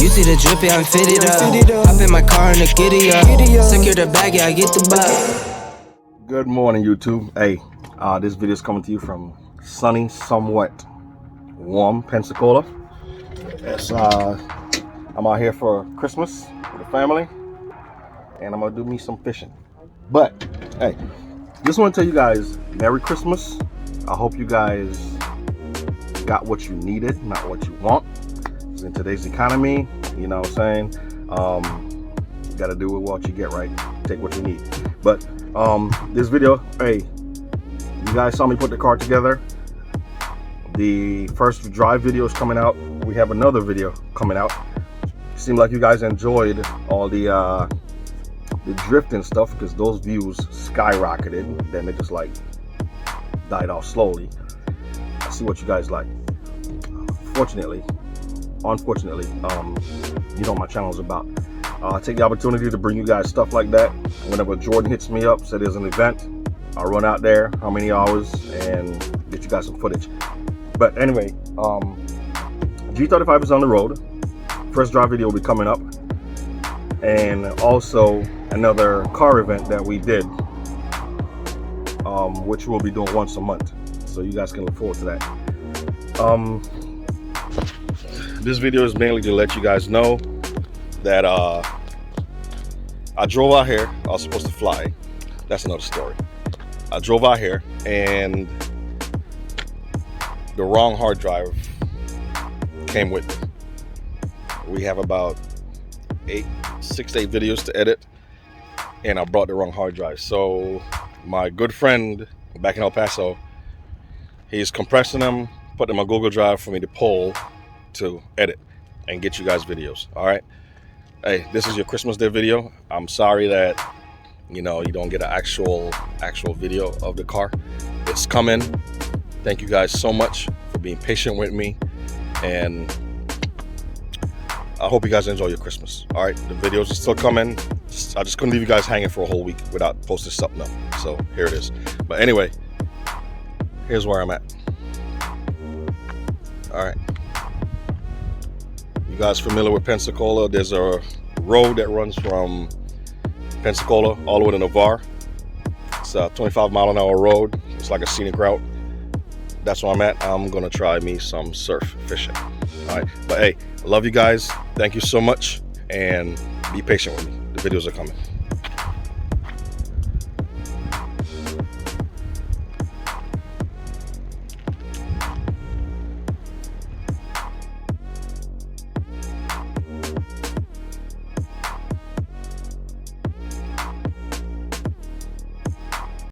You see the drip, yeah, I'm fitted up. Hop in my car and the giddy up. Secure the bag, yeah, I get the bug. Good morning, YouTube. Hey, this video is coming to you from sunny, somewhat warm Pensacola. It's, I'm out here for Christmas with the family, and I'm gonna do me some fishing. But hey, just want to tell you guys Merry Christmas. I hope you guys got what you needed, not what you want. Because in today's economy, you know what I'm saying, you got to do with what you get, right? Take what you need. But this video, hey, you guys saw me put the car together. The first drive video is coming out. We have another video coming out. Seemed like you guys enjoyed all the drifting stuff, because those views skyrocketed. Then they just like died off slowly. I see what you guys like. Unfortunately, you know what my channel's about. I take the opportunity to bring you guys stuff like that. Whenever Jordan hits me up, say there's an event, I'll run out there, how many hours, and get you guys some footage. But anyway, G35 is on the road. First drive video will be coming up. And also another car event that we did, which we'll be doing once a month. So you guys can look forward to that. This video is mainly to let you guys know that I drove out here. I was supposed to fly. That's another story. I drove out here and the wrong hard drive came with me. We have about 6 to 8 videos to edit, and I brought the wrong hard drive. So my good friend back in El Paso, he's compressing them, put them on Google Drive for me to pull to edit and get you guys videos. All right, hey, this is your Christmas Day video. I'm sorry that you don't get an actual video of the car. It's coming. Thank you guys so much for being patient with me, and I hope you guys enjoy your Christmas. All right, the videos are still coming. I just couldn't leave you guys hanging for a whole week without posting something up. So here it is. But anyway, here's where I'm at. All right. You guys familiar with Pensacola? There's a road that runs from Pensacola all the way to Navarre. It's a 25-mile-an-hour road. It's like a scenic route. That's where I'm at. I'm gonna try me some surf fishing. All right, but hey, I love you guys. Thank you so much, and be patient with me. The videos are coming.